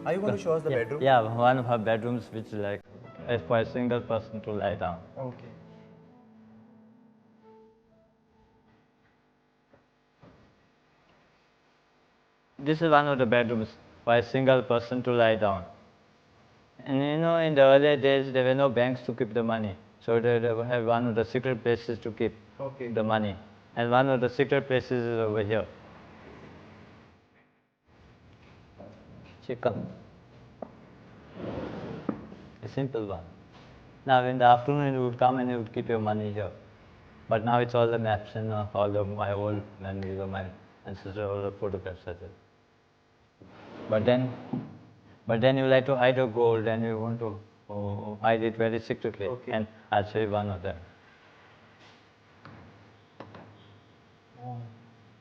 Are you going to show us the bedroom? Yeah, one of our bedrooms which is like for a single person to lie down. Okay. This is one of the bedrooms for a single person to lie down. And you know, in the earlier days, there were no banks to keep the money. So they have one of the secret places to keep the money. And one of the secret places is over here. Chicken. A simple one. Now in the afternoon you would come and you would keep your money here. But now it's all the maps and all of my old memories of my ancestors, all the photographs are there. But then you like to hide your gold and you want to hide it very secretly. Okay. And I'll show you one of them.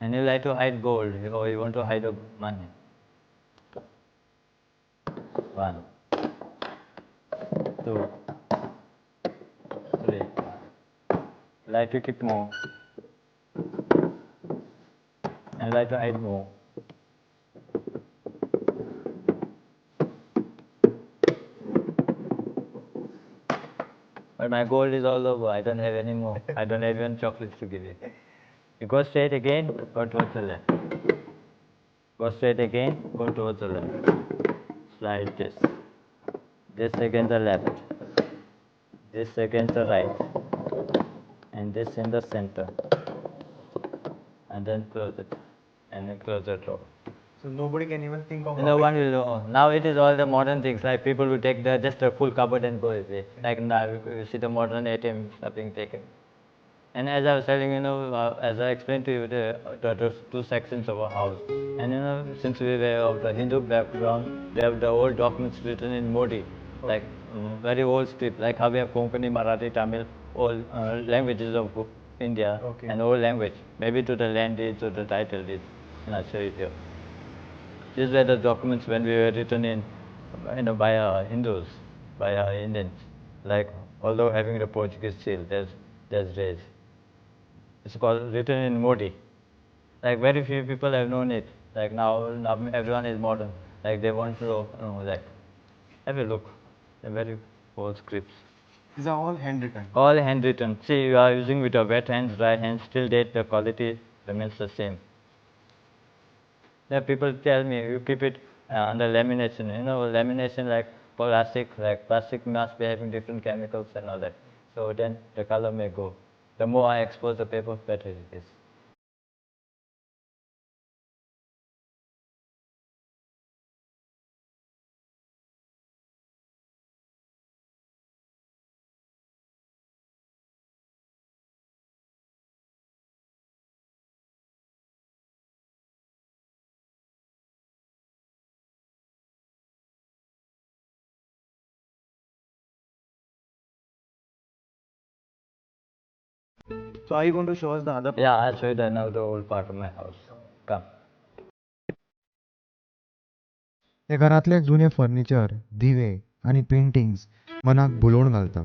And you like to hide gold or you want to hide your money. One, two, three. Like to keep more. And like to hide more. But my gold is all over. I don't have any more. I don't have even chocolates to give you. You go straight again, go towards the left. Go straight again, go towards the left. Slide this. This again the left. This again the right. And this in the center. And then close it. And then close the door. So nobody can even think of. No one will know. Now it is all the modern things, like people will take just a full cupboard and go away. Like now you see the modern ATM are being taken. And as I was telling, as I explained to you, the two sections of our house. And since we were of the Hindu background, they have the old documents written in Modi, like very old script, like how we have Konkani, Marathi, Tamil, all languages of India, and old language. Maybe to the land deeds or the title deeds. And I'll show you here. These were the documents when we were written in, by our Hindus, by our Indians. Like, although having the Portuguese seal, there's race. It's called written in Modi. Like very few people have known it. Like now everyone is modern. Like they want to know, like, have a look. They're very old scripts. These are all handwritten. All handwritten. See, you are using with your wet hands, dry hands, till date the quality remains the same. Then people tell me, you keep it under lamination. Lamination like plastic must be having different chemicals and all that. So then the color may go. The more I expose the paper, better it is. So are you going to show us the other? Yeah, I'll show you the old part of my house. Come. त्या घरातले जुने furniture, दिवे आणि paintings मनाक भुलोवन घालता.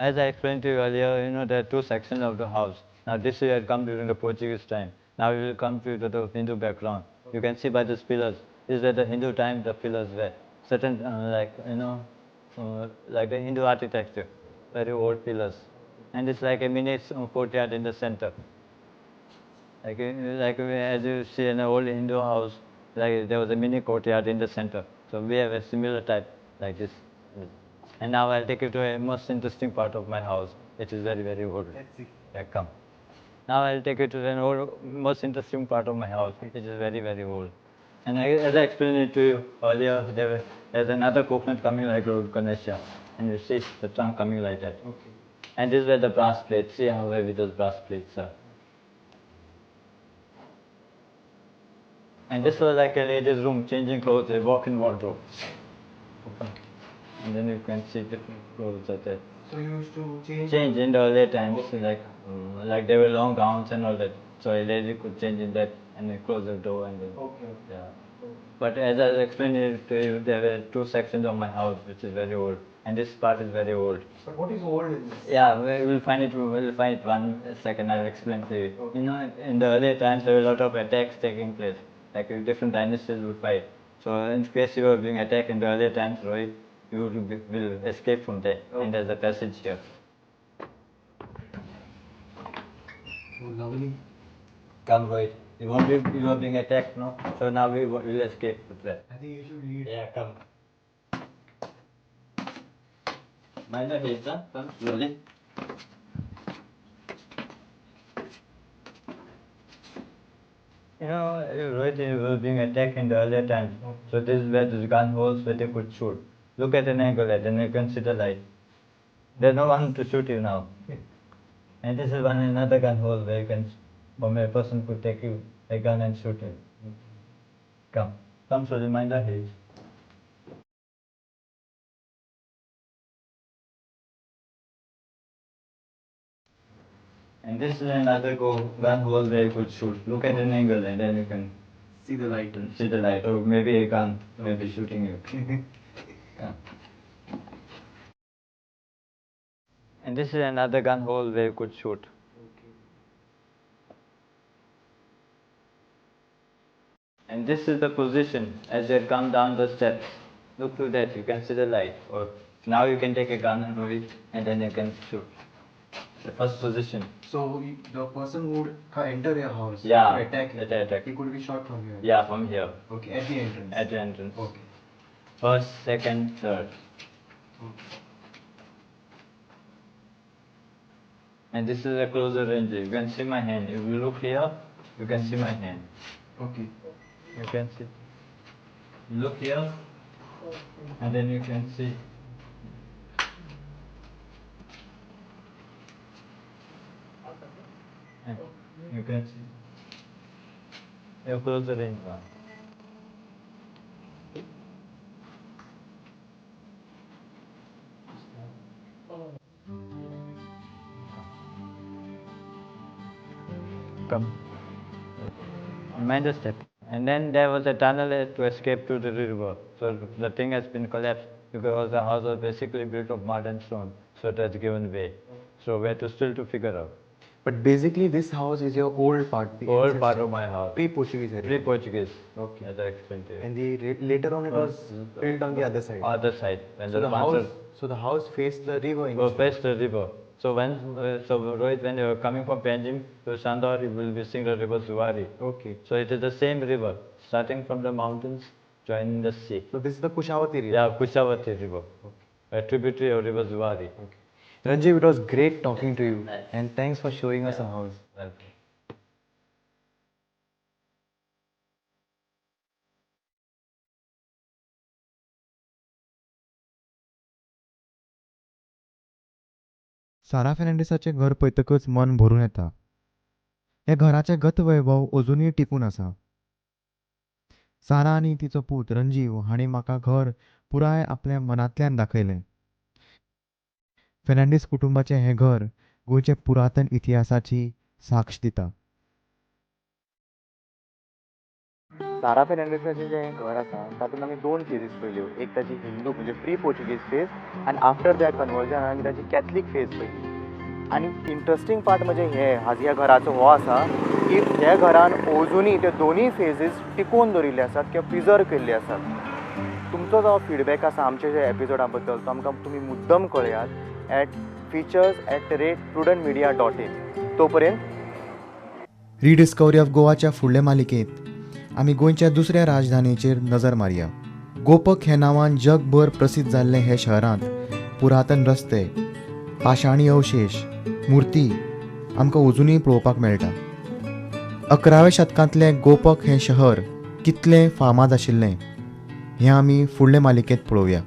As I explained to you earlier, there are two sections of the house. Now this had come during the Portuguese time. Now we will come to the Hindu background. You can see by these pillars, is that the Hindu time the pillars were certain like the Hindu architecture, very old pillars. And it's like a mini courtyard in the center. As you see in an old Hindu house, like there was a mini courtyard in the center. So we have a similar type like this. And now I'll take you to a most interesting part of my house, which is very, very old. Let's see. Yeah, come. Now I'll take you to the most interesting part of my house, which is very, very old. And as I explained it to you earlier, there's another coconut coming like road Ganesha. And you see the trunk coming like that. Okay. And this is where the brass plates, see how heavy those brass plates are. And this was like a lady's room, changing clothes, a walk-in wardrobe. And then you can see different clothes are there. So you used to change? Change in the earlier times, like there were long gowns and all that. So a lady could change in that and then close the door and then. Okay. Yeah. But as I explained it to you, there were two sections of my house which is very old. And this part is very old. But what is old in this? Yeah, we'll find it 1 second, I'll explain to you. You know, in the earlier times there were a lot of attacks taking place. Like different dynasties would fight. So in case you were being attacked in the earlier times, Rohit, you will escape from there. Okay. And there's a passage here. Oh, lovely. Come, Rohit. You are being attacked now. So now we will escape with that. I think you should lead. Yeah, come. Mind the head, huh? Come slowly. You know, Rohit, you were being attacked in the earlier times. So this is where the gun holes where they could shoot. Look at an angle and then you can see the light. There's no one to shoot you now. And this is another gun hole where you can, a person could take you a gun and shoot you. Come, so remind the head. And this is another gun hole where you could shoot. Look at an angle and then you can See the light. or maybe a gun may be shooting you. Come. And this is another gun hole where you could shoot. And this is the position as you come down the steps. Look to that, you can see the light. Or now you can take a gun and roll it and then you can shoot. The first position. So the person who would enter your house Yeah, to attack you, attack. he could be shot from here. Yeah, from here. Okay, at the entrance. At the entrance. Okay. First, second, third. And this is a closer range. You can see my hand. If you look here, you can see my hand. Okay. You can see. Look here, and then you can see. And you can see. You close the range now. Come. Mind the step. And then there was a tunnel to escape to the river. So the thing has been collapsed because the house was basically built of mud and stone. So it has given way. So we had to still to figure out. But basically, this house is your old part. The Old part of my house. Pre-Portuguese area. Pre-Portuguese. Okay. As I explained to you. And later on, it was built on the other side. Other side. When So the house faced the river. faced the river. So Rohit, when you are coming from Panjim to Chandor, you will be seeing the river Zuari. Okay. So it is the same river, starting from the mountains, joining the sea. So this is the Kushavati river. Yeah, Kushavati river. A tributary of river Zuari. Okay. Ranjiv, it was great talking to you. And thanks for showing us a house. Welcome. सारा फेर्नांडीसाचें घर पळयतकच मन भरून येता. हे घराचें गत वैभव अजुनूय टिकून आसा. सारा आनी तिचो पूत रंजीव हांणी म्हाका घर पुराय आपल्या मनांतल्यान दाखयलें. फेर्नांडीस कुटुंबाचें हें घर गोंयचे पुरातन इतिहासाची साक्ष दिता. सारा फेर्नांडीसाचें जें घर आसा तातूंत आमी 2 फेजीस पयल्यो. एक ताची हिंदू म्हणजे प्री पोर्चुगीज फेज आनी आफ्टर दॅट कन्वर्जन आमी ताची कॅथलीक फेज पयली. आनी इंट्रस्टींग पार्ट म्हणजे हे ह्या घराचो हो आसा की ह्या घरान अजुनूय ते दोनूय फेजीस टिकोवन दवरिल्ले आसात किंवा प्रिजर्व केल्ले आसात. तुमचो जो फीडबॅक आसा आमच्या ज्या एपिसोडा बद्दल तो आमकां तुमी मुद्दम कळयात @features@prudentmedia.in. तो पर्यंत रिडिस्कवरी ऑफ गोवाच्या फुडले मालिकेंत आमी गोंयच्या दुसऱ्या राजधानीचेर नजर मारया. गोपक हे नांवान जगभर प्रसिद्ध जाल्लें हे शहरांत पुरातन रस्ते, पाशाणी अवशेश, मुर्ती आमकां अजुनूय पळोवपाक मेळटा. 11व्या शतकांतलें गोपक हें शहर कितलें फामाद आशिल्लें हें आमी फुडले मालिकेंत पळोवया.